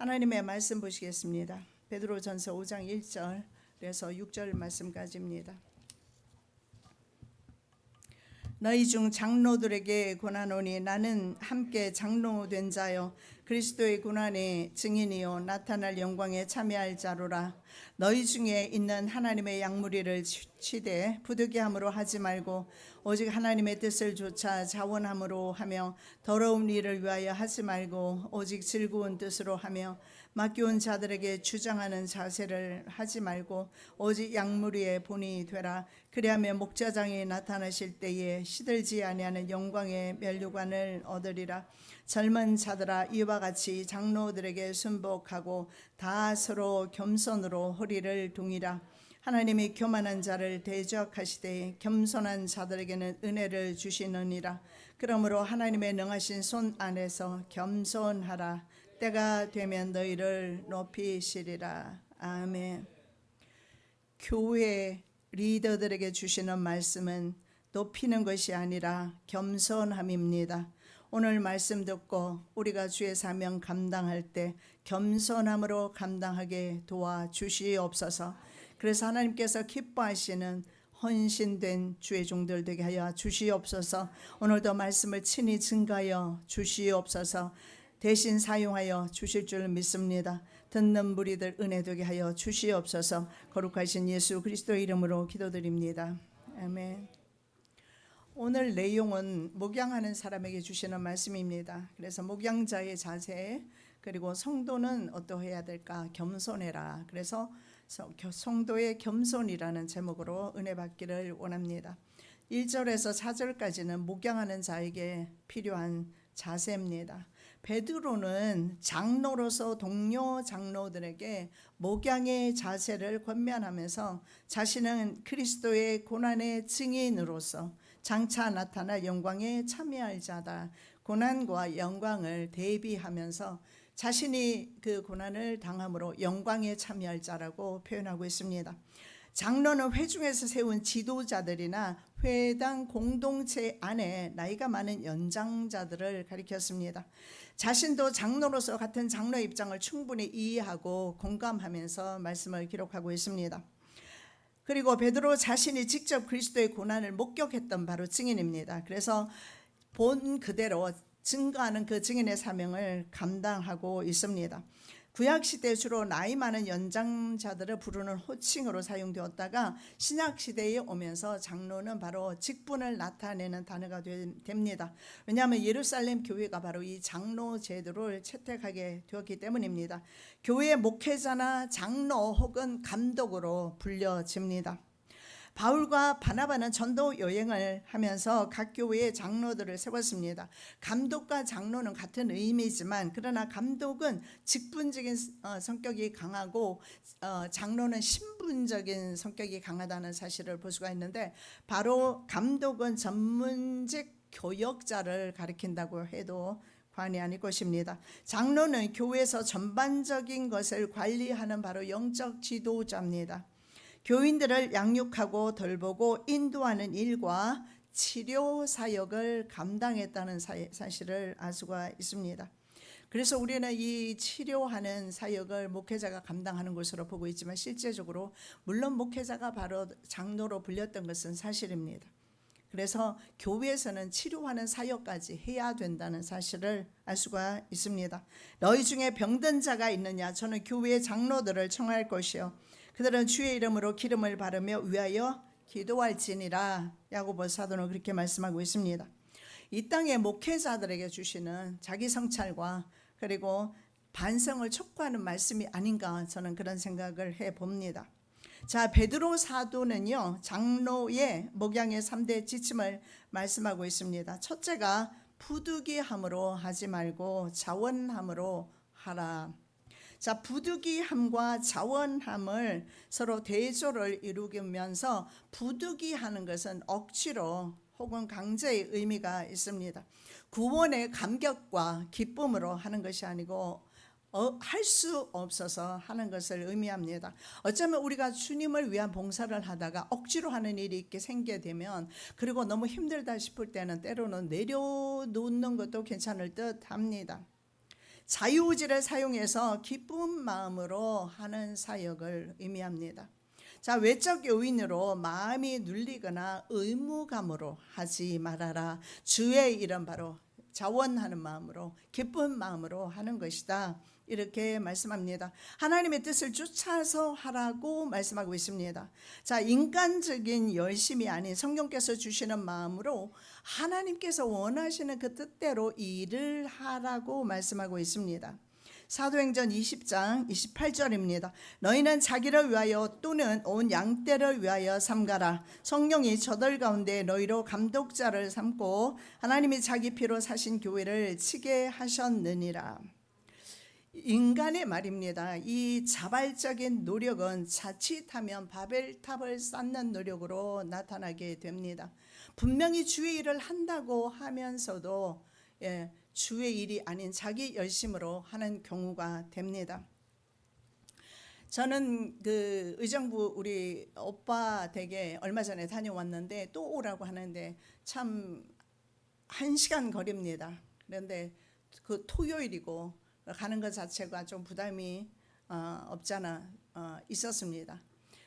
하나님의 말씀 보시겠습니다. 베드로전서 5장 1절에서 6절 말씀까지입니다. 너희 중 장로들에게 권하노니 나는 함께 장로된 자여 그리스도의 고난의 증인이요 나타날 영광에 참여할 자로라. 너희 중에 있는 하나님의 양무리를 치되 부득이함으로 하지 말고 오직 하나님의 뜻을 조차 자원함으로 하며 더러운 일을 위하여 하지 말고 오직 즐거운 뜻으로 하며 맡겨온 자들에게 주장하는 자세를 하지 말고 오직 양무리의 본이 되라. 그리하면 목자장이 나타나실 때에 시들지 아니하는 영광의 면류관을 얻으리라. 젊은 자들아 이와 같이 장로들에게 순복하고 다 서로 겸손으로 허리를 동이라. 하나님이 교만한 자를 대적하시되 겸손한 자들에게는 은혜를 주시느니라. 그러므로 하나님의 능하신 손 안에서 겸손하라. 때가 되면 너희를 높이시리라. 아멘. 교회 리더들에게 주시는 말씀은 높이는 것이 아니라 겸손함입니다. 오늘 말씀 듣고 우리가 주의 사명 감당할 때 겸손함으로 감당하게 도와주시옵소서. 그래서 하나님께서 기뻐하시는 헌신된 주의 종들 되게 하여 주시옵소서. 오늘도 말씀을 친히 증가하여 주시옵소서. 대신 사용하여 주실 줄 믿습니다. 듣는 무리들 은혜 되게 하여 주시옵소서. 거룩하신 예수 그리스도의 이름으로 기도드립니다. 아멘. 오늘 내용은 목양하는 사람에게 주시는 말씀입니다. 그래서 목양자의 자세, 그리고 성도는 어떠해야 될까? 겸손해라. 그래서 성도의 겸손이라는 제목으로 은혜 받기를 원합니다. 1절에서 4절까지는 목양하는 자에게 필요한 자세입니다. 베드로는 장로로서 동료 장로들에게 목양의 자세를 권면하면서 자신은 그리스도의 고난의 증인으로서 장차 나타날 영광에 참여할 자다. 고난과 영광을 대비하면서 자신이 그 고난을 당함으로 영광에 참여할 자라고 표현하고 있습니다. 장로는 회중에서 세운 지도자들이나 회당 공동체 안에 나이가 많은 연장자들을 가리켰습니다. 자신도 장로로서 같은 장로의 입장을 충분히 이해하고 공감하면서 말씀을 기록하고 있습니다. 그리고 베드로 자신이 직접 그리스도의 고난을 목격했던 바로 증인입니다. 그래서 본 그대로 증거하는 그 증인의 사명을 감당하고 있습니다. 구약시대 주로 나이 많은 연장자들을 부르는 호칭으로 사용되었다가 신약시대에 오면서 장로는 바로 직분을 나타내는 단어가 됩니다. 왜냐하면 예루살렘 교회가 바로 이 장로 제도를 채택하게 되었기 때문입니다. 교회 목회자나 장로 혹은 감독으로 불려집니다. 바울과 바나바는 전도 여행을 하면서 각 교회의 장로들을 세웠습니다. 감독과 장로는 같은 의미지만 그러나 감독은 직분적인 성격이 강하고 장로는 신분적인 성격이 강하다는 사실을 볼 수가 있는데, 바로 감독은 전문직 교역자를 가리킨다고 해도 관이 아닐 것입니다. 장로는 교회에서 전반적인 것을 관리하는 바로 영적 지도자입니다. 교인들을 양육하고 돌보고 인도하는 일과 치료 사역을 감당했다는 사실을 알 수가 있습니다. 그래서 우리는 이 치료하는 사역을 목회자가 감당하는 것으로 보고 있지만 실제적으로 물론 목회자가 바로 장로로 불렸던 것은 사실입니다. 그래서 교회에서는 치료하는 사역까지 해야 된다는 사실을 알 수가 있습니다. 너희 중에 병든 자가 있느냐? 저는 교회의 장로들을 청할 것이요 그들은 주의 이름으로 기름을 바르며 위하여 기도할지니라. 야고보 사도는 그렇게 말씀하고 있습니다. 이 땅의 목회자들에게 주시는 자기 성찰과 그리고 반성을 촉구하는 말씀이 아닌가, 저는 그런 생각을 해봅니다. 자, 베드로 사도는요 장로의 목양의 3대 지침을 말씀하고 있습니다. 첫째가 부득이함으로 하지 말고 자원함으로 하라. 자, 부득이함과 자원함을 서로 대조를 이루면서 부득이하는 것은 억지로 혹은 강제의 의미가 있습니다. 구원의 감격과 기쁨으로 하는 것이 아니고 할 수 없어서 하는 것을 의미합니다. 어쩌면 우리가 주님을 위한 봉사를 하다가 억지로 하는 일이 있게 생기게 되면, 그리고 너무 힘들다 싶을 때는 때로는 내려놓는 것도 괜찮을 듯 합니다. 자유의지를 사용해서 기쁜 마음으로 하는 사역을 의미합니다. 자, 외적 요인으로 마음이 눌리거나 의무감으로 하지 말아라. 주의 일은 바로 자원하는 마음으로, 기쁜 마음으로 하는 것이다. 이렇게 말씀합니다. 하나님의 뜻을 쫓아서 하라고 말씀하고 있습니다. 자, 인간적인 열심이 아닌 성령께서 주시는 마음으로 하나님께서 원하시는 그 뜻대로 일을 하라고 말씀하고 있습니다. 사도행전 20장 28절입니다. 너희는 자기를 위하여 또는 온 양떼를 위하여 삼가라. 성령이 저들 가운데 너희로 감독자를 삼고 하나님이 자기 피로 사신 교회를 치게 하셨느니라. 인간의 말입니다. 이 자발적인 노력은 자칫하면 바벨탑을 쌓는 노력으로 나타나게 됩니다. 분명히 주의 일을 한다고 하면서도 주의 일이 아닌 자기 열심으로 하는 경우가 됩니다. 저는 그 의정부 우리 오빠 댁에 얼마 전에 다녀왔는데 또 오라고 하는데 참 1시간 거리입니다. 그런데 그 토요일이고 가는 것 자체가 좀 부담이 없잖아 있었습니다.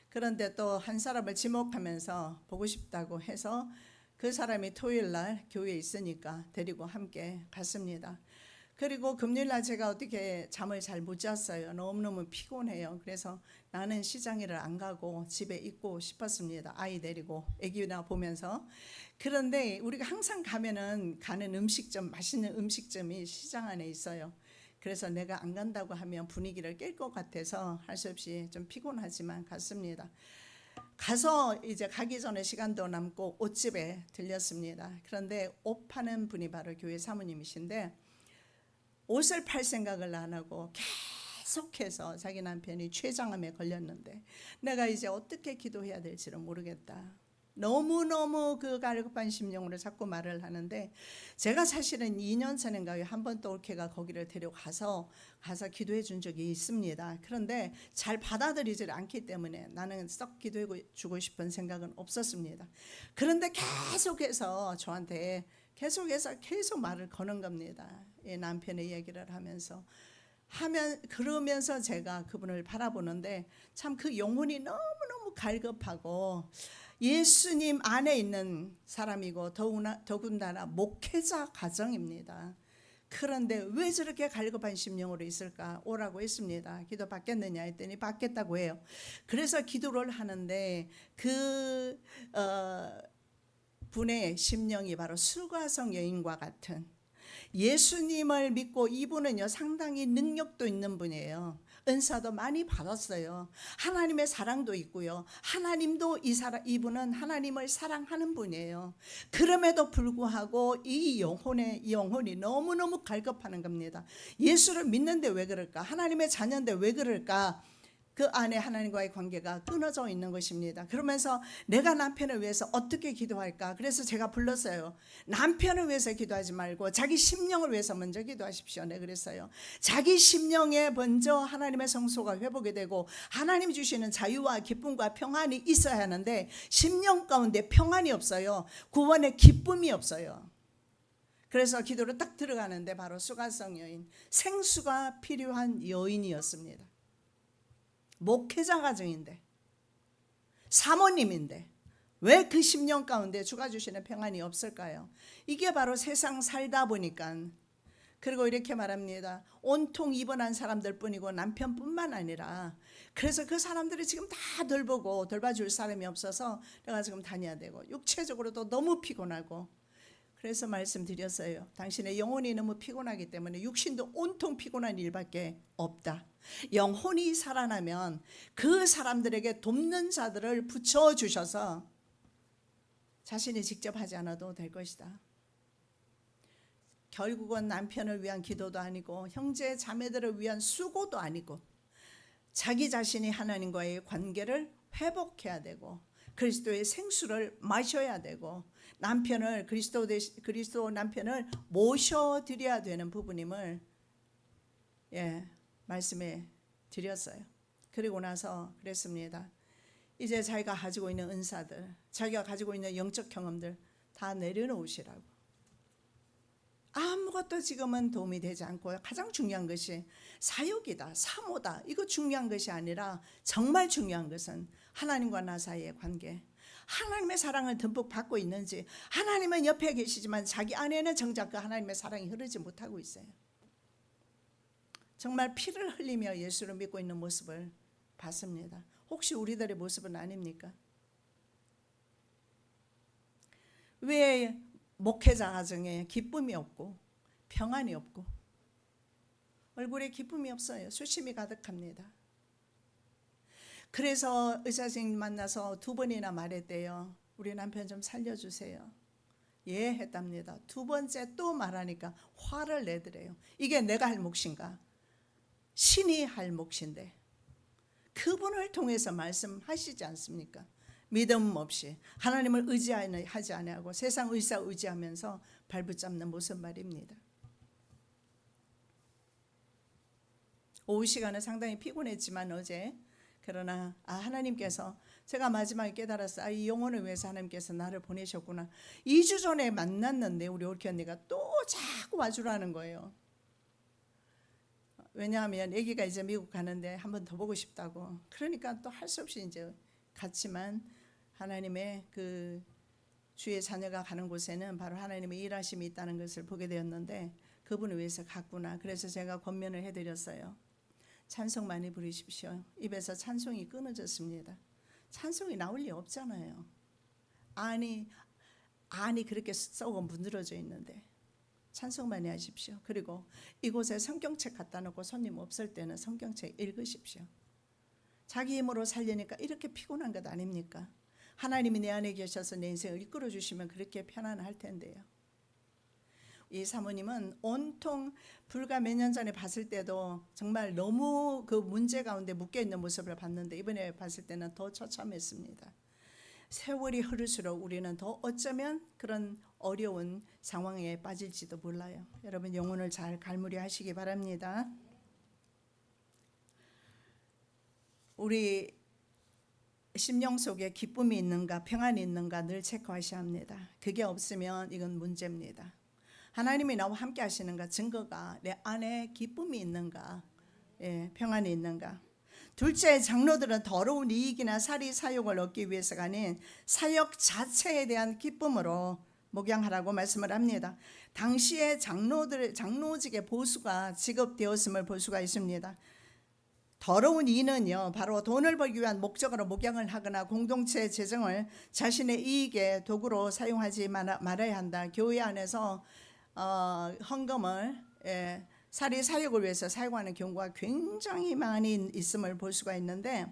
그런데 또 한 사람을 지목하면서 보고 싶다고 해서 그 사람이 토요일 날 교회에 있으니까 데리고 함께 갔습니다. 그리고 금요일 날 제가 어떻게 잠을 잘 못 잤어요. 너무너무 피곤해요. 그래서 나는 시장에를 안 가고 집에 있고 싶었습니다. 아이 데리고 애기나 보면서. 그런데 우리가 항상 가는 음식점, 맛있는 음식점이 시장 안에 있어요. 그래서 내가 안 간다고 하면 분위기를 깰 것 같아서 할 수 없이 좀 피곤하지만 갔습니다. 가서 이제 가기 전에 시간도 남고 옷집에 들렸습니다. 그런데 옷 파는 분이 바로 교회 사모님이신데 옷을 팔 생각을 안 하고 계속해서 자기 남편이 췌장암에 걸렸는데 내가 이제 어떻게 기도해야 될지를 모르겠다. 너무너무 그 갈급한 심령으로 자꾸 말을 하는데 제가 사실은 2년 전인가요 한 번 또 올케가 거기를 데려가서 기도해 준 적이 있습니다. 그런데 잘 받아들이질 않기 때문에 나는 썩 기도해 주고 싶은 생각은 없었습니다. 그런데 계속해서 저한테 계속 말을 거는 겁니다. 남편의 얘기를 그러면서 제가 그분을 바라보는데 참 그 영혼이 너무너무 갈급하고 예수님 안에 있는 사람이고 더군다나 목회자 가정입니다. 그런데 왜 저렇게 갈급한 심령으로 있을까? 오라고 했습니다. 기도 받겠느냐 했더니 받겠다고 해요. 그래서 기도를 하는데 그 분의 심령이 바로 수가성 여인과 같은 예수님을 믿고 이분은요 상당히 능력도 있는 분이에요. 은사도 많이 받았어요. 하나님의 사랑도 있고요. 하나님도 이분은 하나님을 사랑하는 분이에요. 그럼에도 불구하고 이 영혼이 너무너무 갈급하는 겁니다. 예수를 믿는데 왜 그럴까? 하나님의 자녀인데 왜 그럴까? 그 안에 하나님과의 관계가 끊어져 있는 것입니다. 그러면서 내가 남편을 위해서 어떻게 기도할까? 그래서 제가 불렀어요. 남편을 위해서 기도하지 말고 자기 심령을 위해서 먼저 기도하십시오. 네, 그랬어요. 자기 심령에 먼저 하나님의 성소가 회복이 되고 하나님이 주시는 자유와 기쁨과 평안이 있어야 하는데 심령 가운데 평안이 없어요. 구원의 기쁨이 없어요. 그래서 기도로 딱 들어가는데 바로 수가성 여인, 생수가 필요한 여인이었습니다. 목회자 가정인데 사모님인데 왜 그 10년 가운데 주가 주시는 평안이 없을까요? 이게 바로 세상 살다 보니까. 그리고 이렇게 말합니다. 온통 입원한 사람들 뿐이고 남편뿐만 아니라 그래서 그 사람들이 지금 다 돌봐줄 사람이 없어서 내가 지금 다녀야 되고 육체적으로도 너무 피곤하고 그래서 말씀드렸어요. 당신의 영혼이 너무 피곤하기 때문에 육신도 온통 피곤한 일밖에 없다. 영혼이 살아나면 그 사람들에게 돕는 자들을 붙여주셔서 자신이 직접 하지 않아도 될 것이다. 결국은 남편을 위한 기도도 아니고 형제 자매들을 위한 수고도 아니고 자기 자신이 하나님과의 관계를 회복해야 되고 그리스도의 생수를 마셔야 되고 남편을 그리스도 남편을 모셔드려야 되는 부분임을 말씀해 드렸어요. 그리고 나서 그랬습니다. 이제 자기가 가지고 있는 은사들, 자기가 가지고 있는 영적 경험들 다 내려놓으시라고. 아무것도 지금은 도움이 되지 않고 가장 중요한 것이 사역이다, 사모다. 이거 중요한 것이 아니라 정말 중요한 것은 하나님과 나 사이의 관계. 하나님의 사랑을 듬뿍 받고 있는지, 하나님은 옆에 계시지만 자기 안에는 정작 그 하나님의 사랑이 흐르지 못하고 있어요. 정말 피를 흘리며 예수를 믿고 있는 모습을 봤습니다. 혹시 우리들의 모습은 아닙니까? 왜 목회자 가정에 기쁨이 없고 평안이 없고 얼굴에 기쁨이 없어요? 수심이 가득합니다. 그래서 의사 선생님 만나서 2번이나 말했대요. 우리 남편 좀 살려주세요. 예 했답니다. 2번째 또 말하니까 화를 내더래요. 이게 내가 할 몫인가? 신이 할 몫인데 그분을 통해서 말씀하시지 않습니까? 믿음 없이 하나님을 의지하지 아니하고 세상 의사 의지하면서 발붙잡는 모습 말입니다. 오후 시간은 상당히 피곤했지만 어제 그러나 하나님께서 제가 마지막에 깨달았어요. 이 영혼을 위해서 하나님께서 나를 보내셨구나. 2주 전에 만났는데 우리 올케 언니가 또 자꾸 와주라는 거예요. 왜냐하면 아기가 이제 미국 가는데 한 번 더 보고 싶다고. 그러니까 또 할 수 없이 이제 갔지만 하나님의 그 주의 자녀가 가는 곳에는 바로 하나님의 일하심이 있다는 것을 보게 되었는데 그분을 위해서 갔구나. 그래서 제가 권면을 해드렸어요. 찬송 많이 부르십시오. 입에서 찬송이 끊어졌습니다. 찬송이 나올 리 없잖아요. 안이 그렇게 썩어 문드러져 있는데 찬송 많이 하십시오. 그리고 이곳에 성경책 갖다 놓고 손님 없을 때는 성경책 읽으십시오. 자기 힘으로 살려니까 이렇게 피곤한 것 아닙니까? 하나님이 내 안에 계셔서 내 인생을 이끌어 주시면 그렇게 편안할 텐데요. 이 사모님은 온통 불과 몇 년 전에 봤을 때도 정말 너무 그 문제 가운데 묶여있는 모습을 봤는데 이번에 봤을 때는 더 처참했습니다. 세월이 흐를수록 우리는 더 어쩌면 그런 어려운 상황에 빠질지도 몰라요. 여러분 영혼을 잘 갈무리하시기 바랍니다. 우리 심령 속에 기쁨이 있는가 평안이 있는가 늘 체크하셔야 합니다. 그게 없으면 이건 문제입니다. 하나님이 나와 함께 하시는가 증거가 내 안에 기쁨이 있는가 평안이 있는가. 둘째, 장로들은 더러운 이익이나 사리 사욕을 얻기 위해서가 아닌 사역 자체에 대한 기쁨으로 목양하라고 말씀을 합니다. 당시에 장로직의 보수가 지급되었음을 볼 수가 있습니다. 더러운 이는요 바로 돈을 벌기 위한 목적으로 목양을 하거나 공동체 재정을 자신의 이익의 도구로 사용하지 말아야 한다. 교회 안에서 헌금을 사리 사역을 위해서 사용하는 경우가 굉장히 많이 있음을 볼 수가 있는데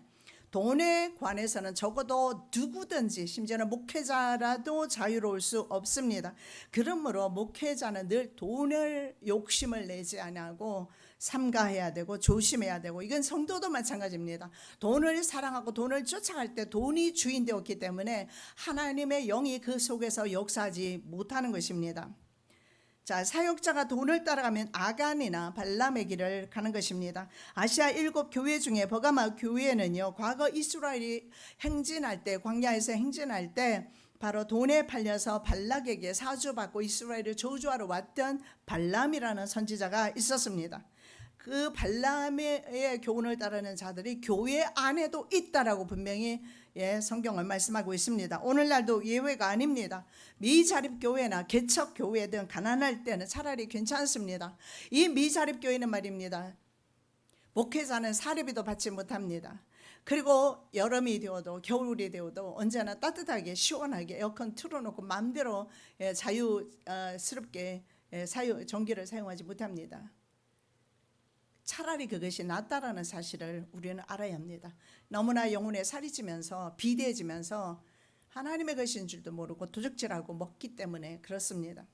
돈에 관해서는 적어도 누구든지 심지어는 목회자라도 자유로울 수 없습니다. 그러므로 목회자는 늘 돈을 욕심을 내지 아니하고 삼가해야 되고 조심해야 되고 이건 성도도 마찬가지입니다. 돈을 사랑하고 돈을 쫓아갈 때 돈이 주인 되었기 때문에 하나님의 영이 그 속에서 역사하지 못하는 것입니다. 자, 사역자가 돈을 따라가면 아간이나 발람의 길을 가는 것입니다. 아시아 7교회 중에 버가마 교회는요 과거 이스라엘이 행진할 때 광야에서 행진할 때 바로 돈에 팔려서 발락에게 사주받고 이스라엘을 저주하러 왔던 발람이라는 선지자가 있었습니다. 그 발람의 교훈을 따르는 자들이 교회 안에도 있다라고 분명히 성경을 말씀하고 있습니다. 오늘날도 예외가 아닙니다. 미자립교회나 개척교회든 가난할 때는 차라리 괜찮습니다. 이 미자립교회는 말입니다. 목회자는 사례비도 받지 못합니다. 그리고 여름이 되어도 겨울이 되어도 언제나 따뜻하게 시원하게 에어컨 틀어놓고 마음대로 자유스럽게 전기를 사용하지 못합니다. 차라리 그것이 낫다라는 사실을 우리는 알아야 합니다. 너무나 영혼에 살이 찌면서 비대해지면서 하나님의 것인 줄도 모르고 도적질하고 먹기 때문에 그렇습니다.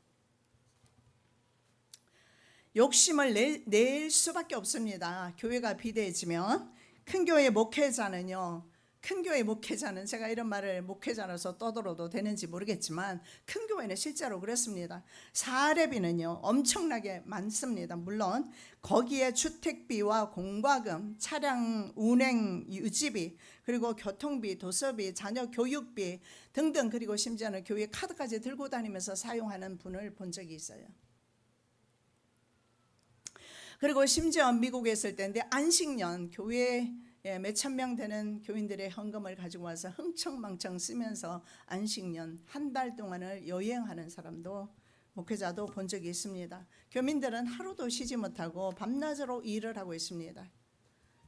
욕심을 낼 수밖에 없습니다. 교회가 비대해지면. 큰 교회 목회자는요, 큰 교회 목회자는 제가 이런 말을 목회자라서 떠들어도 되는지 모르겠지만 큰 교회는 실제로 그렇습니다. 사례비는요 엄청나게 많습니다. 물론 거기에 주택비와 공과금, 차량 운행 유지비, 그리고 교통비, 도서비, 자녀 교육비 등등, 그리고 심지어는 교회 카드까지 들고 다니면서 사용하는 분을 본 적이 있어요. 그리고 심지어 미국에 있을 때인데 안식년 교회에 몇천 명 되는 교인들의 헌금을 가지고 와서 흥청망청 쓰면서 안식년 한 달 동안을 여행하는 사람도 목회자도 본 적이 있습니다. 교민들은 하루도 쉬지 못하고 밤낮으로 일을 하고 있습니다.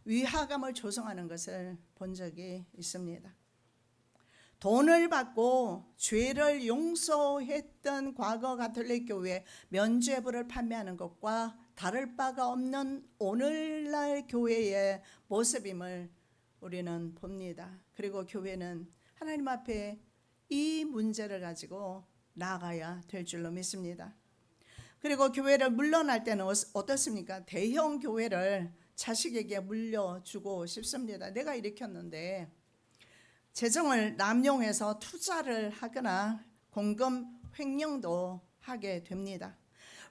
위화감을 조성하는 것을 본 적이 있습니다. 돈을 받고 죄를 용서했던 과거 가톨릭 교회 면죄부를 판매하는 것과 다를 바가 없는 오늘날 교회의 모습임을 우리는 봅니다. 그리고 교회는 하나님 앞에 이 문제를 가지고 나아가야 될 줄로 믿습니다. 그리고 교회를 물러날 때는 어떻습니까? 대형 교회를 자식에게 물려주고 싶습니다. 내가 일으켰는데 재정을 남용해서 투자를 하거나 공금 횡령도 하게 됩니다.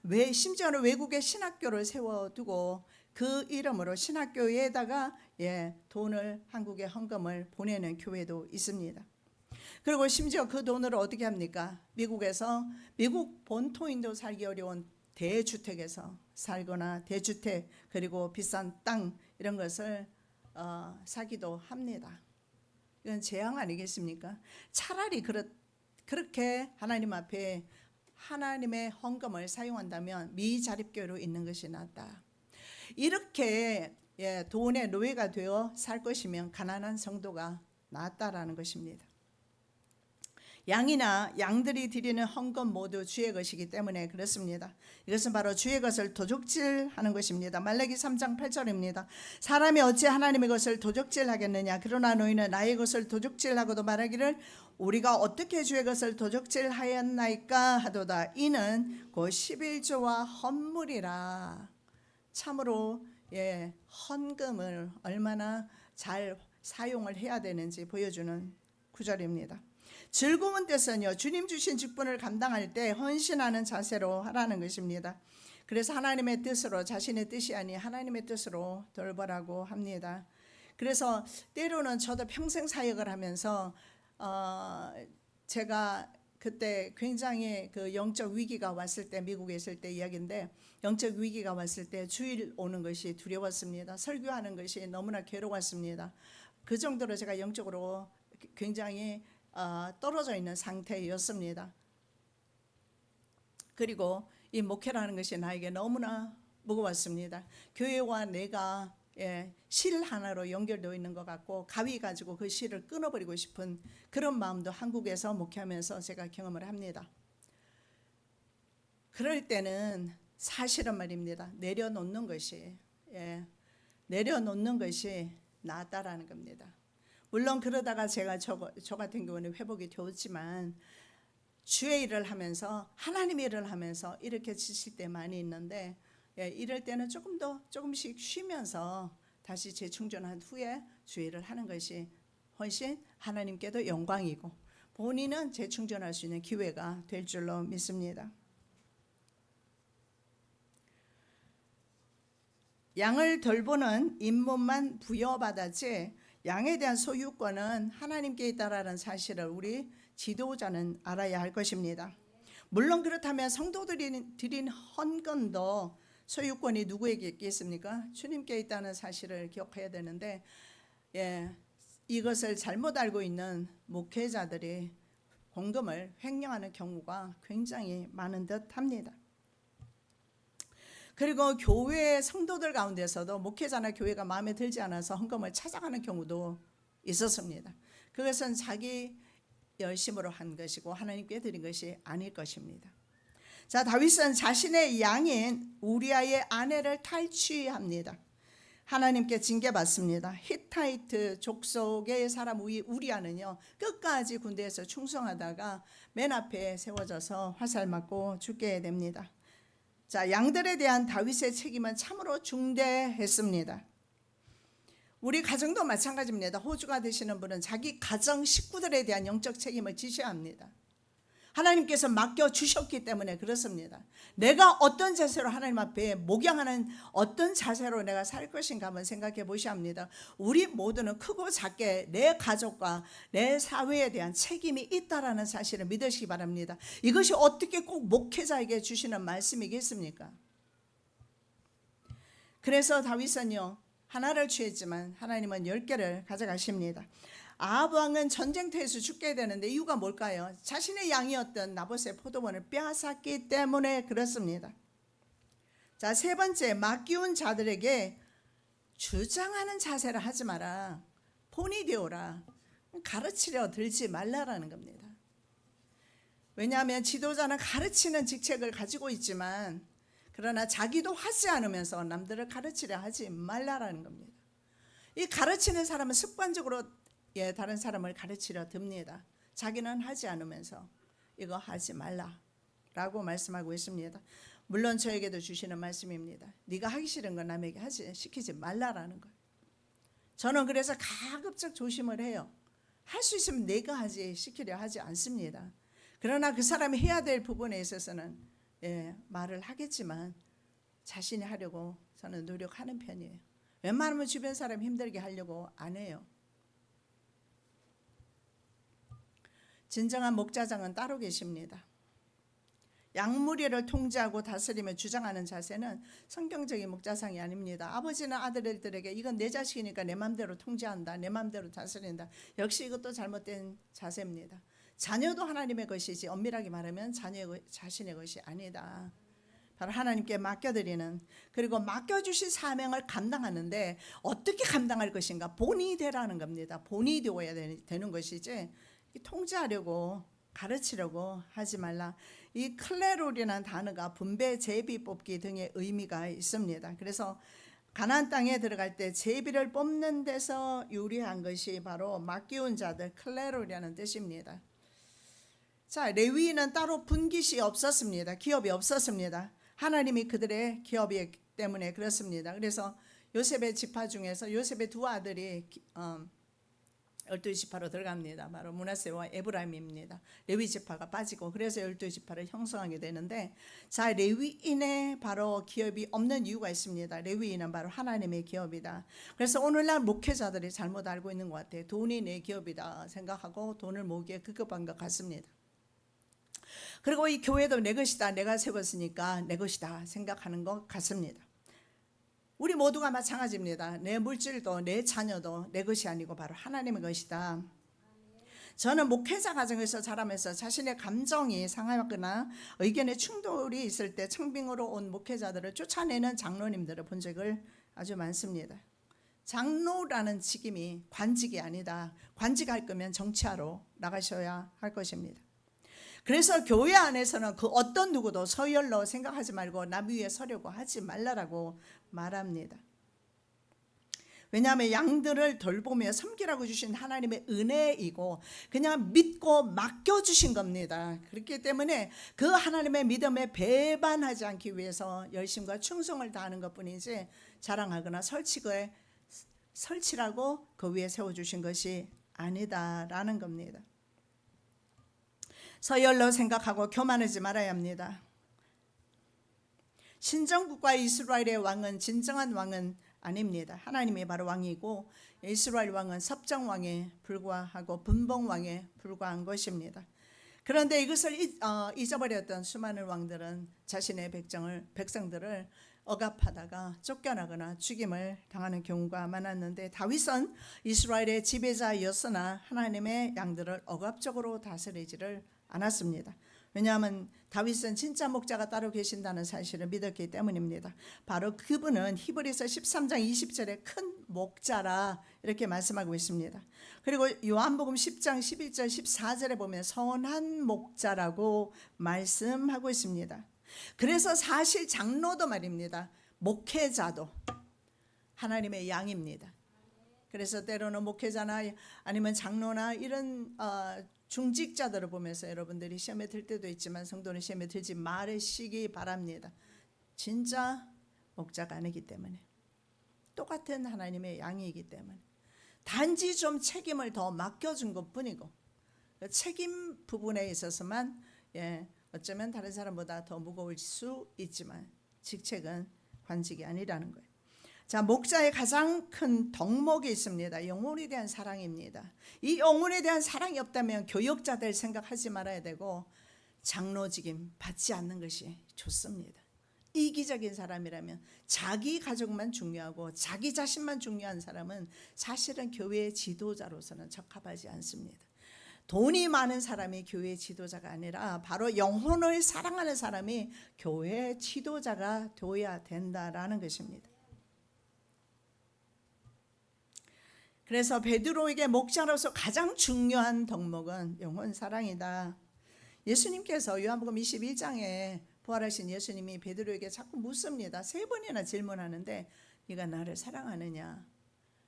왜 심지어는 외국에 신학교를 세워두고 그 이름으로 신학교에다가 돈을 한국에 헌금을 보내는 교회도 있습니다. 그리고 심지어 그 돈을 어떻게 합니까? 미국에서 미국 본토인도 살기 어려운 대주택에서 살거나 대주택 그리고 비싼 땅 이런 것을 사기도 합니다. 이건 재앙 아니겠습니까? 차라리 그렇게 하나님 앞에 하나님의 헌금을 사용한다면 미자립교회로 있는 것이 낫다. 이렇게 돈의 노예가 되어 살 것이면 가난한 성도가 낫다라는 것입니다. 양이나 양들이 드리는 헌금 모두 주의 것이기 때문에 그렇습니다. 이것은 바로 주의 것을 도적질하는 것입니다. 말라기 3장 8절입니다. 사람이 어찌 하나님의 것을 도적질하겠느냐? 그러나 너희는 나의 것을 도적질하고도 말하기를 우리가 어떻게 주의 것을 도적질하였나이까 하도다. 이는 곧 11조와 헌물이라. 참으로 헌금을 얼마나 잘 사용을 해야 되는지 보여주는 구절입니다. 즐거운 뜻은요, 주님 주신 직분을 감당할 때 헌신하는 자세로 하라는 것입니다. 그래서 하나님의 뜻으로, 자신의 뜻이 아닌 하나님의 뜻으로 돌보라고 합니다. 그래서 때로는 저도 평생 사역을 하면서 제가 그때 굉장히 그 영적 위기가 왔을 때, 미국에 있을 때 이야기인데, 영적 위기가 왔을 때 주일 오는 것이 두려웠습니다. 설교하는 것이 너무나 괴로웠습니다. 그 정도로 제가 영적으로 굉장히 떨어져 있는 상태였습니다. 그리고 이 목회라는 것이 나에게 너무나 무거웠습니다. 교회와 내가 실 하나로 연결되어 있는 것 같고 가위 가지고 그 실을 끊어버리고 싶은 그런 마음도 한국에서 목회하면서 제가 경험을 합니다. 그럴 때는 사실은 말입니다. 내려놓는 것이 낫다라는 겁니다. 물론 그러다가 제가 저 같은 경우는 회복이 되었지만 주의 일을 하면서 하나님의 일을 하면서 이렇게 지칠 때 많이 있는데 이럴 때는 조금씩 쉬면서 다시 재충전한 후에 주의 일을 하는 것이 훨씬 하나님께도 영광이고 본인은 재충전할 수 있는 기회가 될 줄로 믿습니다. 양을 돌보는 임무만 부여받았지 양에 대한 소유권은 하나님께 있다라는 사실을 우리 지도자는 알아야 할 것입니다. 물론 그렇다면 성도들이 드린 헌금도 소유권이 누구에게 있겠습니까? 주님께 있다는 사실을 기억해야 되는데 이것을 잘못 알고 있는 목회자들이 헌금을 횡령하는 경우가 굉장히 많은 듯 합니다. 그리고 교회 성도들 가운데서도 목회자나 교회가 마음에 들지 않아서 헌금을 찾아가는 경우도 있었습니다. 그것은 자기 열심으로 한 것이고 하나님께 드린 것이 아닐 것입니다. 자, 다윗은 자신의 양인 우리아의 아내를 탈취합니다. 하나님께 징계받습니다. 히타이트 족속의 사람 우리아는요 끝까지 군대에서 충성하다가 맨 앞에 세워져서 화살 맞고 죽게 됩니다. 자, 양들에 대한 다윗의 책임은 참으로 중대했습니다. 우리 가정도 마찬가지입니다. 호주가 되시는 분은 자기 가정 식구들에 대한 영적 책임을 지셔야 합니다. 하나님께서 맡겨주셨기 때문에 그렇습니다. 내가 어떤 자세로 하나님 앞에 목양하는 어떤 자세로 내가 살 것인가 한번 생각해 보셔야 합니다. 우리 모두는 크고 작게 내 가족과 내 사회에 대한 책임이 있다라는 사실을 믿으시기 바랍니다. 이것이 어떻게 꼭 목회자에게 주시는 말씀이겠습니까? 그래서 다윗은요 하나를 취했지만 하나님은 10개를 가져가십니다. 아합 왕은 전쟁터에서 죽게 되는데 이유가 뭘까요? 자신의 양이었던 나봇의 포도원을 빼앗았기 때문에 그렇습니다. 자, 세 번째, 맡기운 자들에게 주장하는 자세를 하지 마라. 본이 되어라. 가르치려 들지 말라라는 겁니다. 왜냐하면 지도자는 가르치는 직책을 가지고 있지만 그러나 자기도 하지 않으면서 남들을 가르치려 하지 말라라는 겁니다. 이 가르치는 사람은 습관적으로 다른 사람을 가르치려 듭니다. 자기는 하지 않으면서 이거 하지 말라라고 말씀하고 있습니다. 물론 저에게도 주시는 말씀입니다. 네가 하기 싫은 건 남에게 시키지 말라라는 거예요. 저는 그래서 가급적 조심을 해요. 할 수 있으면 내가 하지 시키려 하지 않습니다. 그러나 그 사람이 해야 될 부분에 있어서는 말을 하겠지만 자신이 하려고 저는 노력하는 편이에요. 웬만하면 주변 사람 힘들게 하려고 안 해요. 진정한 목자장은 따로 계십니다. 양무리를 통제하고 다스리며 주장하는 자세는 성경적인 목자상이 아닙니다. 아버지는 아들들에게 이건 내 자식이니까 내 맘대로 통제한다, 내 맘대로 다스린다. 역시 이것도 잘못된 자세입니다. 자녀도 하나님의 것이지 엄밀하게 말하면 자신의 것이 아니다. 바로 하나님께 맡겨드리는, 그리고 맡겨주신 사명을 감당하는데 어떻게 감당할 것인가, 본이 되라는 겁니다. 본이 되어야 되는 것이지 통제하려고 가르치려고 하지 말라. 이 클레롤이라는 단어가 분배, 제비, 뽑기 등의 의미가 있습니다. 그래서 가나안 땅에 들어갈 때 제비를 뽑는 데서 유리한 것이 바로 맡기운 자들, 클레롤이라는 뜻입니다. 자, 레위인은 따로 분깃이 없었습니다. 기업이 없었습니다. 하나님이 그들의 기업이기 때문에 그렇습니다. 그래서 요셉의 지파 중에서 요셉의 두 아들이 12지파로 들어갑니다. 바로 므낫세와 에브라임입니다. 레위 지파가 빠지고 그래서 12지파를 형성하게 되는데, 자, 레위인의 바로 기업이 없는 이유가 있습니다. 레위인은 바로 하나님의 기업이다. 그래서 오늘날 목회자들이 잘못 알고 있는 것 같아요. 돈이 내 기업이다 생각하고 돈을 모으기에 급급한 것 같습니다. 그리고 이 교회도 내 것이다, 내가 세웠으니까 내 것이다 생각하는 것 같습니다. 우리 모두가 마찬가지입니다. 내 물질도 내 자녀도 내 것이 아니고 바로 하나님의 것이다. 저는 목회자 가정에서 자라면서 자신의 감정이 상하거나 의견의 충돌이 있을 때 청빙으로 온 목회자들을 쫓아내는 장로님들을 본 적을 아주 많습니다. 장로라는 직임이 관직이 아니다. 관직할 거면 정치하러 나가셔야 할 것입니다. 그래서 교회 안에서는 그 어떤 누구도 서열로 생각하지 말고 남 위에 서려고 하지 말라라고 말합니다. 왜냐하면 양들을 돌보며 섬기라고 주신 하나님의 은혜이고 그냥 믿고 맡겨주신 겁니다. 그렇기 때문에 그 하나님의 믿음에 배반하지 않기 위해서 열심과 충성을 다하는 것뿐이지 자랑하거나 설치라고 그 위에 세워주신 것이 아니다라는 겁니다. 서열로 생각하고 교만하지 말아야 합니다. 신정국가 이스라엘의 왕은 진정한 왕은 아닙니다. 하나님이 바로 왕이고 이스라엘 왕은 섭정왕에 불과하고 분봉왕에 불과한 것입니다. 그런데 이것을 잊어버렸던 수많은 왕들은 자신의 백성들을 억압하다가 쫓겨나거나 죽임을 당하는 경우가 많았는데, 다윗은 이스라엘의 지배자였으나 하나님의 양들을 억압적으로 다스리지를 않았습니다. 왜냐하면 다윗은 진짜 목자가 따로 계신다는 사실을 믿었기 때문입니다. 바로 그분은 히브리서 13장 20절에 큰 목자라 이렇게 말씀하고 있습니다. 그리고 요한복음 10장 11절 14절에 보면 선한 목자라고 말씀하고 있습니다. 그래서 사실 장로도 말입니다. 목회자도 하나님의 양입니다. 그래서 때로는 목회자나 아니면 장로나 이런 중직자들을 보면서 여러분들이 시험에 들 때도 있지만 성도는 시험에 들지 말으시기 바랍니다. 진짜 목자가 아니기 때문에, 똑같은 하나님의 양이기 때문에 단지 좀 책임을 더 맡겨준 것뿐이고, 책임 부분에 있어서만 어쩌면 다른 사람보다 더 무거울 수 있지만 직책은 관직이 아니라는 거예요. 자, 목자의 가장 큰 덕목이 있습니다. 영혼에 대한 사랑입니다. 이 영혼에 대한 사랑이 없다면 교역자들 생각하지 말아야 되고 장로직임 받지 않는 것이 좋습니다. 이기적인 사람이라면, 자기 가족만 중요하고 자기 자신만 중요한 사람은 사실은 교회의 지도자로서는 적합하지 않습니다. 돈이 많은 사람이 교회의 지도자가 아니라 바로 영혼을 사랑하는 사람이 교회의 지도자가 되어야 된다라는 것입니다. 그래서 베드로에게 목자로서 가장 중요한 덕목은 영혼 사랑이다. 예수님께서 요한복음 21장에 부활하신 예수님이 베드로에게 자꾸 묻습니다. 3번이나 질문하는데 네가 나를 사랑하느냐?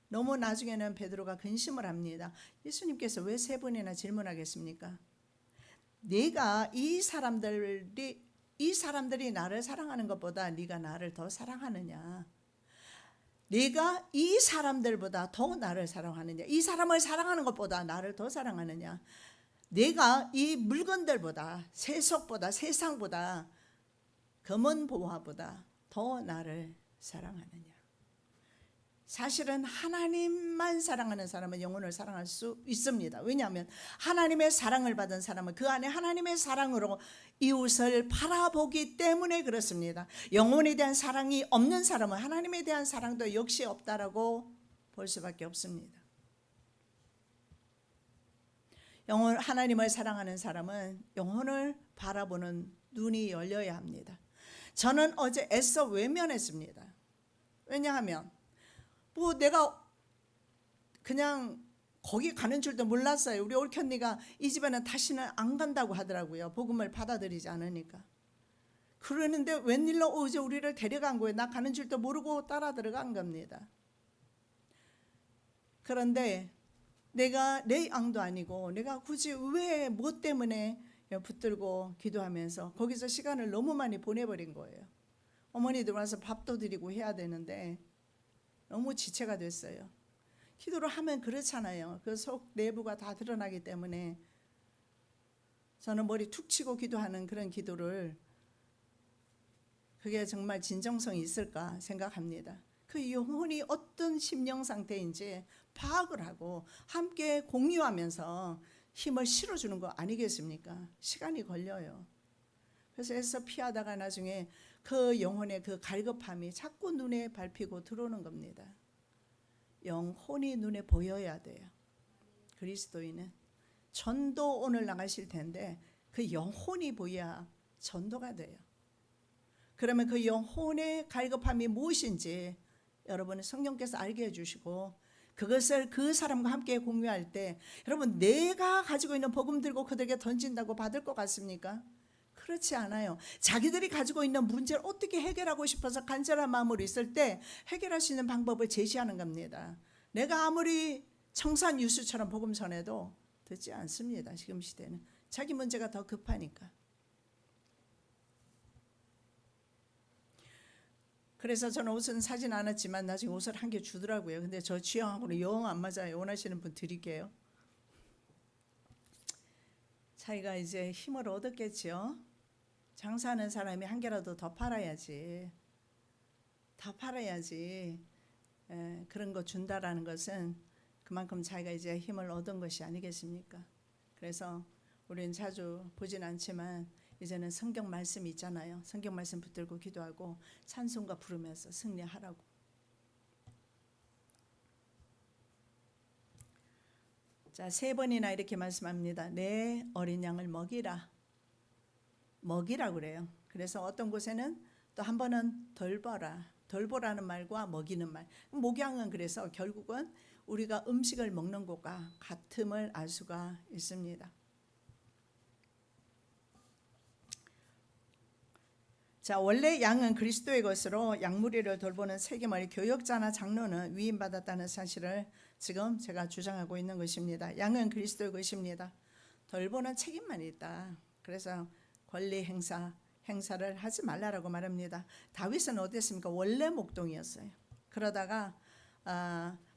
너무 나중에는 베드로가 근심을 합니다. 예수님께서 왜 3번이나 질문하겠습니까? 네가 이 사람들이 나를 사랑하는 것보다 네가 나를 더 사랑하느냐? 네가 이 사람들보다 더 나를 사랑하느냐? 이 사람을 사랑하는 것보다 나를 더 사랑하느냐? 내가 이 물건들보다, 세속보다, 세상보다, 금은 보화보다 더 나를 사랑하느냐? 사실은 하나님만 사랑하는 사람은 영혼을 사랑할 수 있습니다. 왜냐하면 하나님의 사랑을 받은 사람은 그 안에 하나님의 사랑으로 이웃을 바라보기 때문에 그렇습니다. 영혼에 대한 사랑이 없는 사람은 하나님에 대한 사랑도 역시 없다라고 볼 수밖에 없습니다. 하나님을 사랑하는 사람은 영혼을 바라보는 눈이 열려야 합니다. 저는 어제 애써 외면했습니다. 왜냐하면 내가 그냥 거기 가는 줄도 몰랐어요. 우리 옳게 언니가 이 집에는 다시는 안 간다고 하더라고요. 복음을 받아들이지 않으니까. 그러는데 웬일로 어제 우리를 데려간 거예요. 나 가는 줄도 모르고 따라 들어간 겁니다. 그런데 내가 내 양도 아니고 내가 굳이 왜 뭐 때문에 붙들고 기도하면서 거기서 시간을 너무 많이 보내버린 거예요. 어머니들 와서 밥도 드리고 해야 되는데 너무 지체가 됐어요. 기도를 하면 그렇잖아요. 그 속 내부가 다 드러나기 때문에 저는 머리 툭 치고 기도하는 그런 기도를, 그게 정말 진정성이 있을까 생각합니다. 그 영혼이 어떤 심령 상태인지 파악을 하고 함께 공유하면서 힘을 실어주는 거 아니겠습니까? 시간이 걸려요. 그래서 애써 피하다가 나중에 그 영혼의 그 갈급함이 자꾸 눈에 밟히고 들어오는 겁니다. 영혼이 눈에 보여야 돼요. 그리스도인은 전도 오늘 나가실 텐데 그 영혼이 보여야 전도가 돼요. 그러면 그 영혼의 갈급함이 무엇인지 여러분은 성령께서 알게 해주시고 그것을 그 사람과 함께 공유할 때, 여러분 내가 가지고 있는 복음 들고 그들에게 던진다고 받을 것 같습니까? 그렇지 않아요. 자기들이 가지고 있는 문제를 어떻게 해결하고 싶어서 간절한 마음으로 있을 때 해결할 수 있는 방법을 제시하는 겁니다. 내가 아무리 청산유수처럼 복음 전해도 듣지 않습니다. 지금 시대는 자기 문제가 더 급하니까. 그래서 저는 옷은 사진 않았지만 나중에 옷을 한 개 주더라고요. 근데 저 취향하고는 영 안 맞아요. 원하시는 분 드릴게요. 자기가 이제 힘을 얻었겠죠. 장사하는 사람이 한 개라도 더 팔아야지. 그런 거 준다라는 것은 그만큼 자기가 이제 힘을 얻은 것이 아니겠습니까? 그래서 우리는 자주 보진 않지만 이제는 성경 말씀이 있잖아요. 성경 말씀 붙들고 기도하고 찬송가 부르면서 승리하라고. 자, 3번이나 이렇게 말씀합니다. 내 어린 양을 먹이라 그래요. 그래서 어떤 곳에는 또 한 번은 돌보라는 말과 먹이는 말. 목양은 그래서 결국은 우리가 음식을 먹는 것과 같음을 알 수가 있습니다. 자, 원래 양은 그리스도의 것으로 양무리를 돌보는 세계머리 교역자나 장로는 위임받았다는 사실을 지금 제가 주장하고 있는 것입니다. 양은 그리스도의 것입니다. 돌보는 책임만 있다. 그래서 권리 행사를 하지 말라라고 말합니다. 다윗은 어땠습니까? 원래 목동이었어요. 그러다가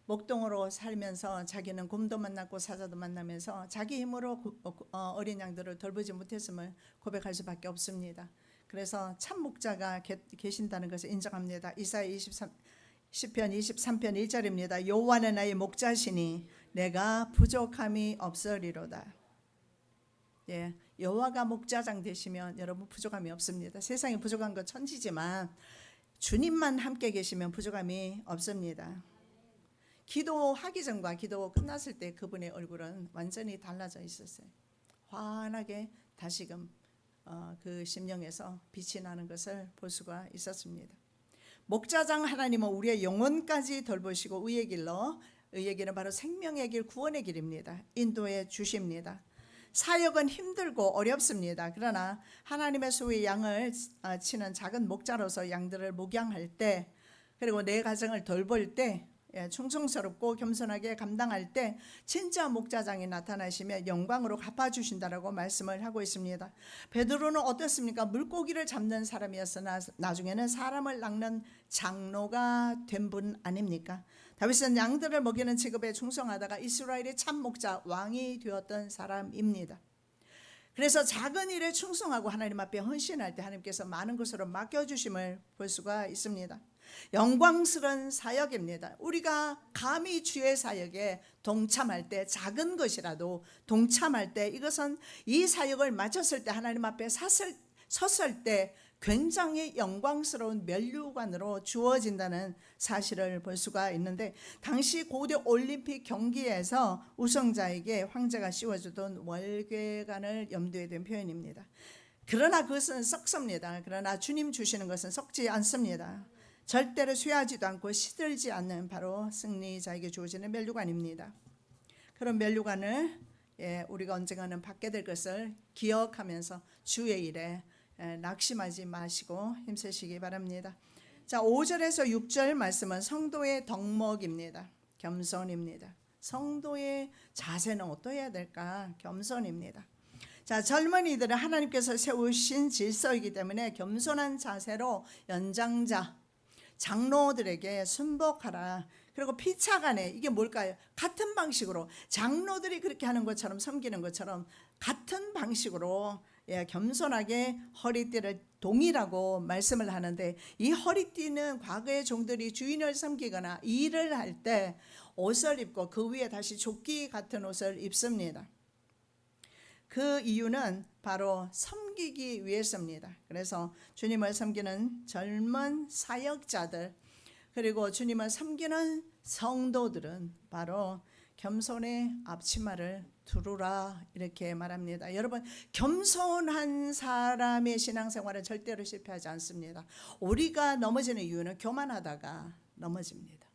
목동으로 살면서 자기는 곰도 만났고 사자도 만나면서 자기 힘으로 어린 양들을 돌보지 못했음을 고백할 수밖에 없습니다. 그래서 참 목자가 계신다는 것을 인정합니다. 이사야 10편 23편 1절입니다. 여호와는 나의 목자시니 내가 부족함이 없으리로다. 예, 여호와가 목자장 되시면 여러분 부족함이 없습니다. 세상에 부족한 건 천지지만 주님만 함께 계시면 부족함이 없습니다. 기도하기 전과 기도 끝났을 때 그분의 얼굴은 완전히 달라져 있었어요. 환하게 다시금 그 심령에서 빛이 나는 것을 볼 수가 있었습니다. 목자장 하나님은 우리의 영혼까지 돌보시고 의의 길로, 의의 길은 바로 생명의 길, 구원의 길입니다. 인도해 주십니다. 사역은 힘들고 어렵습니다. 그러나 하나님의 소유의 양을 치는 작은 목자로서 양들을 목양할 때, 그리고 내 가정을 돌볼 때, 충성스럽고 겸손하게 감당할 때 진짜 목자장이 나타나시며 영광으로 갚아주신다라고 말씀을 하고 있습니다. 베드로는 어떻습니까? 물고기를 잡는 사람이었으나 나중에는 사람을 낚는 장로가 된 분 아닙니까? 다윗은 양들을 먹이는 직업에 충성하다가 이스라엘의 참 목자, 왕이 되었던 사람입니다. 그래서 작은 일에 충성하고 하나님 앞에 헌신할 때 하나님께서 많은 것으로 맡겨주심을 볼 수가 있습니다. 영광스러운 사역입니다. 우리가 감히 주의 사역에 동참할 때, 작은 것이라도 동참할 때, 이것은 이 사역을 마쳤을 때 하나님 앞에 섰을 때 굉장히 영광스러운 면류관으로 주어진다는 사실을 볼 수가 있는데, 당시 고대 올림픽 경기에서 우승자에게 황제가 씌워주던 월계관을 염두에 둔 표현입니다. 그러나 그것은 썩습니다. 그러나 주님 주시는 것은 썩지 않습니다. 절대로 쇠하지도 않고 시들지 않는 바로 승리자에게 주어지는 면류관입니다. 그런 면류관을 우리가 언젠가는 받게 될 것을 기억하면서 주의 일에 낙심하지 마시고 힘쓰시기 바랍니다. 자, 5절에서 6절 말씀은 성도의 덕목입니다. 겸손입니다. 성도의 자세는 어떠해야 될까? 겸손입니다. 자, 젊은이들은 하나님께서 세우신 질서이기 때문에 겸손한 자세로 연장자 장로들에게 순복하라. 그리고 피차간에, 이게 뭘까요? 같은 방식으로 장로들이 그렇게 하는 것처럼, 섬기는 것처럼 같은 방식으로 겸손하게 허리띠를 동이라고 말씀을 하는데, 이 허리띠는 과거의 종들이 주인을 섬기거나 일을 할 때 옷을 입고 그 위에 다시 조끼 같은 옷을 입습니다. 그 이유는 바로 섬기기 위해서입니다. 그래서 주님을 섬기는 젊은 사역자들, 그리고 주님을 섬기는 성도들은 바로 겸손의 앞치마를 두르라, 이렇게 말합니다. 여러분, 겸손한 사람의 신앙생활은 절대로 실패하지 않습니다. 우리가 넘어지는 이유는 교만하다가 넘어집니다.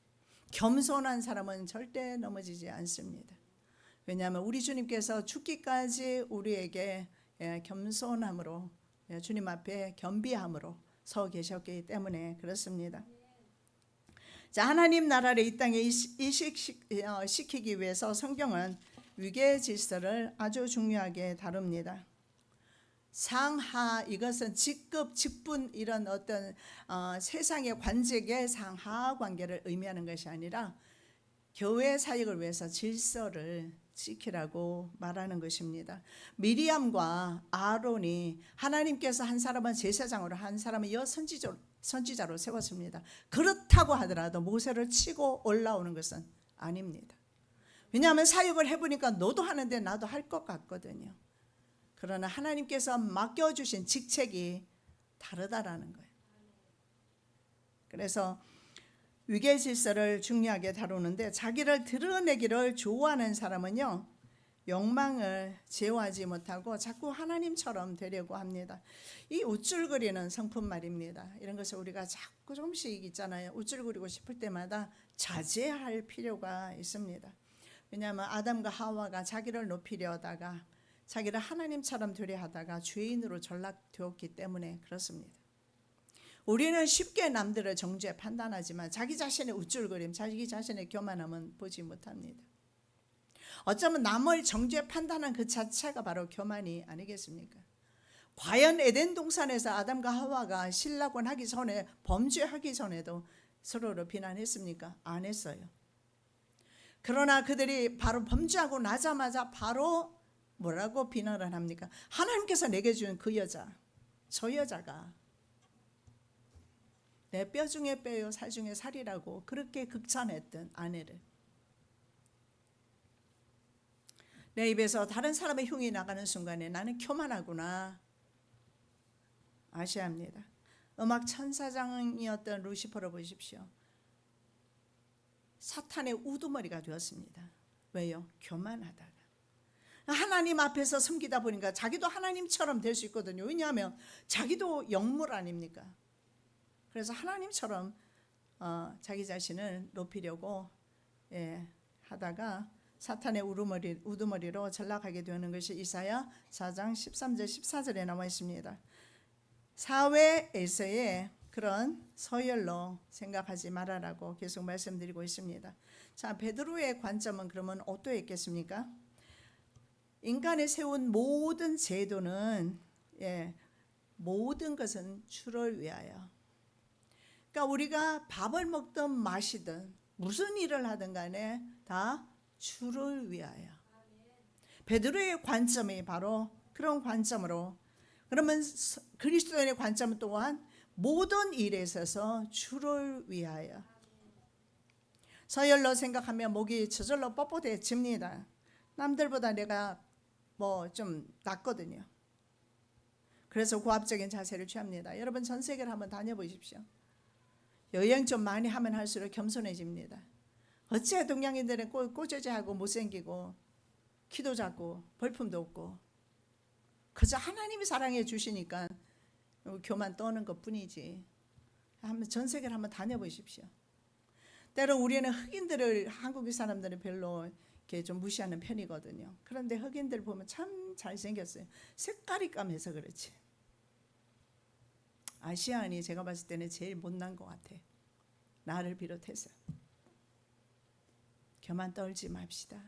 겸손한 사람은 절대 넘어지지 않습니다. 왜냐하면 우리 주님께서 죽기까지 우리에게 겸손함으로, 주님 앞에 겸비함으로 서 계셨기 때문에 그렇습니다. 자, 하나님 나라를 이 땅에 이식시키기 위해서 성경은 위계 질서를 아주 중요하게 다룹니다. 상하, 이것은 직급, 직분, 이런 어떤 세상의 관직의 상하 관계를 의미하는 것이 아니라 교회 사역을 위해서 질서를 지키라고 말하는 것입니다. 미리암과 아론이 하나님께서 한 사람은 제사장으로, 한 사람은 선지자로 세웠습니다. 그렇다고 하더라도 모세를 치고 올라오는 것은 아닙니다. 왜냐하면 사역을 해보니까 너도 하는데 나도 할 것 같거든요. 그러나 하나님께서 맡겨주신 직책이 다르다라는 거예요. 그래서 위계 질서를 중요하게 다루는데, 자기를 드러내기를 좋아하는 사람은요, 욕망을 제어하지 못하고 자꾸 하나님처럼 되려고 합니다. 이 우쭐거리는 성품 말입니다. 이런 것을 우리가 자꾸 조금씩 있잖아요. 우쭐거리고 싶을 때마다 자제할 필요가 있습니다. 왜냐하면 아담과 하와가 자기를 높이려 하다가, 자기를 하나님처럼 되려 하다가 죄인으로 전락되었기 때문에 그렇습니다. 우리는 쉽게 남들을 정죄 판단하지만 자기 자신의 우쭐거림, 자기 자신의 교만함은 보지 못합니다. 어쩌면 남을 정죄 판단한 그 자체가 바로 교만이 아니겠습니까? 과연 에덴 동산에서 아담과 하와가 신라곤하기 전에, 범죄하기 전에도 서로를 비난했습니까? 안 했어요. 그러나 그들이 바로 범죄하고 나자마자 바로 뭐라고 비난을 합니까? 하나님께서 내게 준 그 여자, 저 여자가 내 뼈 중에 뼈요 살 중에 살이라고 그렇게 극찬했던 아내를. 내 입에서 다른 사람의 흉이 나가는 순간에 나는 교만하구나 아셔야 합니다. 음악 천사장이었던 루시퍼를 보십시오. 사탄의 우두머리가 되었습니다. 왜요? 교만하다가. 하나님 앞에서 섬기다 보니까 자기도 하나님처럼 될 수 있거든요. 왜냐하면 자기도 영물 아닙니까? 그래서 하나님처럼 자기 자신을 높이려고 하다가 사탄의 우두머리로 전락하게 되는 것이 이사야 4장 13절 14절에 나와 있습니다. 사회에서의 그런 서열로 생각하지 말아라고 계속 말씀드리고 있습니다. 자, 베드로의 관점은 그러면 어떠했겠습니까? 인간이 세운 모든 제도는 모든 것은 주를 위하여. 그러니까 우리가 밥을 먹든 마시든 무슨 일을 하든 간에 다 주를 위하여. 베드로의 관점이 바로 그런 관점으로, 그러면 그리스도인의 관점 또한 모든 일에 있어서 주를 위하여. 서열로 생각하면 목이 저절로 뻣뻣해집니다. 남들보다 내가 좀 낫거든요. 그래서 고압적인 자세를 취합니다. 여러분 전 세계를 한번 다녀보십시오. 여행 좀 많이 하면 할수록 겸손해집니다. 어째 동양인들은 꼬저지하고 못생기고 키도 작고 벌품도 없고 그저 하나님이 사랑해 주시니까 교만 떠는 것뿐이지. 한번 전 세계를 한번 다녀보십시오. 때로 우리는 흑인들을 한국 사람들은 별로 이렇게 좀 무시하는 편이거든요. 그런데 흑인들 보면 참 잘생겼어요. 색깔이 까매서 그렇지. 아시아인이 제가 봤을 때는 제일 못난 것 같아. 나를 비롯해서. 교만 떨지 맙시다.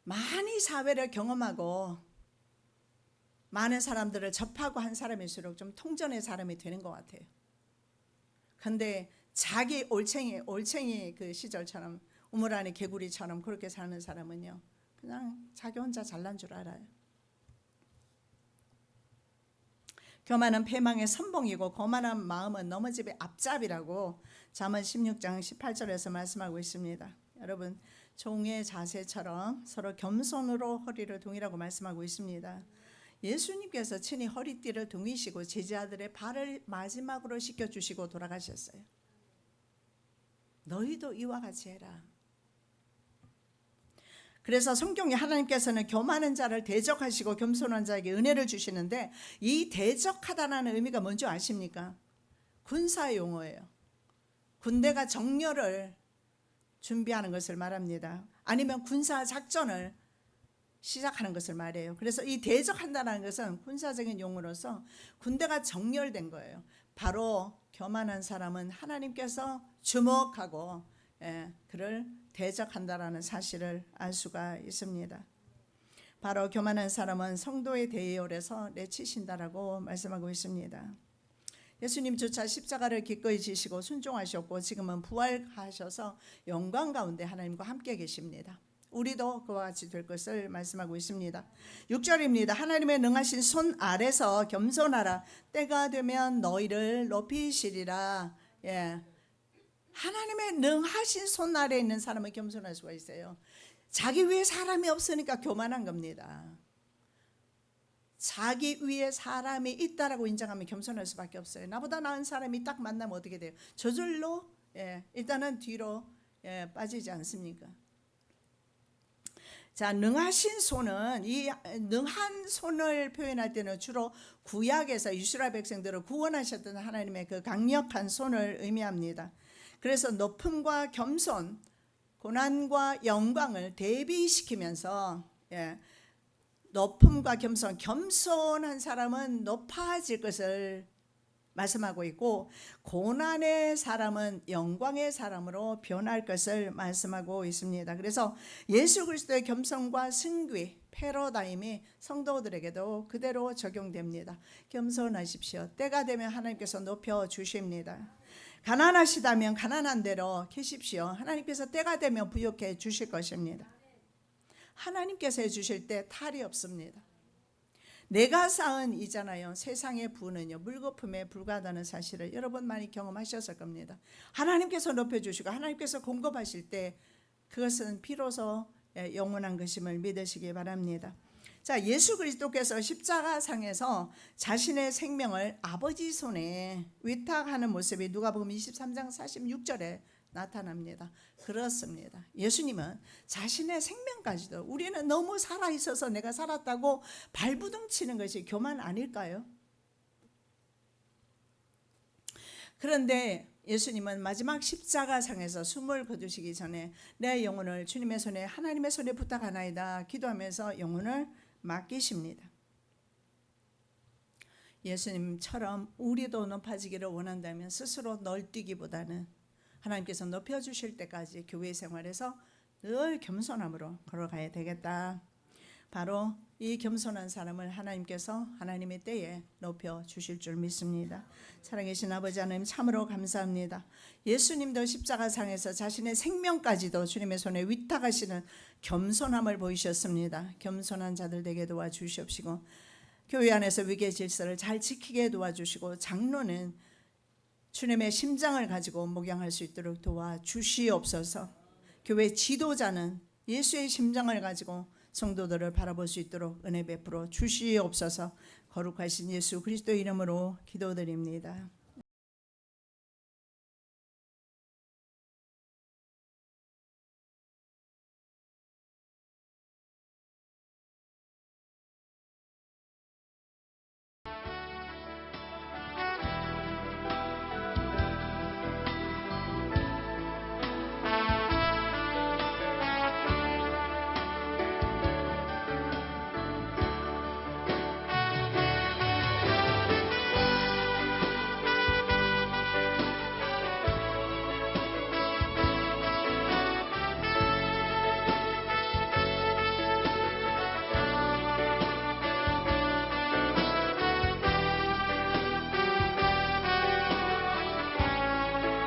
많이 사회를 경험하고 많은 사람들을 접하고 한 사람일수록 좀 통전의 사람이 되는 것 같아요. 근데 자기 올챙이 그 시절처럼 우물 안에 개구리처럼 그렇게 사는 사람은요, 그냥 자기 혼자 잘난 줄 알아요. 교만은 패망의 선봉이고 거만한 마음은 넘어집의 앞잡이라고 잠언 16장 18절에서 말씀하고 있습니다. 여러분 종의 자세처럼 서로 겸손으로 허리를 동이라고 말씀하고 있습니다. 예수님께서 친히 허리띠를 동이시고 제자들의 발을 마지막으로 씻겨주시고 돌아가셨어요. 너희도 이와 같이 해라. 그래서 성경에 하나님께서는 교만한 자를 대적하시고 겸손한 자에게 은혜를 주시는데, 이 대적하다라는 의미가 뭔지 아십니까? 군사 용어예요. 군대가 정렬을 준비하는 것을 말합니다. 아니면 군사 작전을 시작하는 것을 말해요. 그래서 이 대적한다는 것은 군사적인 용어로서 군대가 정렬된 거예요. 바로 교만한 사람은 하나님께서 주목하고 그를 대적한다라는 사실을 알 수가 있습니다. 바로 교만한 사람은 성도의 대열에서 내치신다라고 말씀하고 있습니다. 예수님조차 십자가를 기꺼이 지시고 순종하셨고 지금은 부활하셔서 영광 가운데 하나님과 함께 계십니다. 우리도 그와 같이 될 것을 말씀하고 있습니다. 6절입니다. 하나님의 능하신 손 아래서 겸손하라. 때가 되면 너희를 높이시리라. 하나님의 능하신 손 아래에 있는 사람은 겸손할 수가 있어요. 자기 위에 사람이 없으니까 교만한 겁니다. 자기 위에 사람이 있다라고 인정하면 겸손할 수밖에 없어요. 나보다 나은 사람이 딱 만나면 어떻게 돼요? 저절로 일단은 뒤로 빠지지 않습니까? 자, 능하신 손은, 이 능한 손을 표현할 때는 주로 구약에서 이스라엘 백성들을 구원하셨던 하나님의 그 강력한 손을 의미합니다. 그래서 높음과 겸손, 고난과 영광을 대비시키면서 높음과 겸손한 사람은 높아질 것을 말씀하고 있고, 고난의 사람은 영광의 사람으로 변할 것을 말씀하고 있습니다. 그래서 예수 그리스도의 겸손과 승귀 패러다임이 성도들에게도 그대로 적용됩니다. 겸손하십시오. 때가 되면 하나님께서 높여 주십니다. 가난하시다면 가난한 대로 계십시오. 하나님께서 때가 되면 부욕해 주실 것입니다. 하나님께서 해주실 때 탈이 없습니다. 내가 쌓은 이잖아요. 세상의 부는요 물거품에 불과하다는 사실을 여러분 많이 경험하셨을 겁니다. 하나님께서 높여주시고 하나님께서 공급하실 때 그것은 비로소 영원한 것임을 믿으시기 바랍니다. 자, 예수 그리스도께서 십자가상에서 자신의 생명을 아버지 손에 위탁하는 모습이 누가복음 23장 46절에 나타납니다. 그렇습니다. 예수님은 자신의 생명까지도, 우리는 너무 살아있어서 내가 살았다고 발부둥 치는 것이 교만 아닐까요? 그런데 예수님은 마지막 십자가상에서 숨을 거두시기 전에 내 영혼을 주님의 손에 하나님의 손에 부탁하나이다 기도하면서 영혼을 맡기십니다. 예수님처럼 우리도 높아지기를 원한다면 스스로 널뛰기보다는 하나님께서 높여주실 때까지 교회 생활에서 늘 겸손함으로 걸어가야 되겠다. 바로 이 겸손한 사람을 하나님께서 하나님의 때에 높여주실 줄 믿습니다. 살아계신 아버지 하나님 참으로 감사합니다. 예수님도 십자가상에서 자신의 생명까지도 주님의 손에 위탁하시는 겸손함을 보이셨습니다. 겸손한 자들 되게 도와주시옵시고 교회 안에서 위계 질서를 잘 지키게 도와주시고 장로는 주님의 심장을 가지고 목양할 수 있도록 도와주시옵소서. 교회 지도자는 예수의 심장을 가지고 성도들을 바라볼 수 있도록 은혜 베풀어 주시옵소서. 거룩하신 예수 그리스도 이름으로 기도드립니다.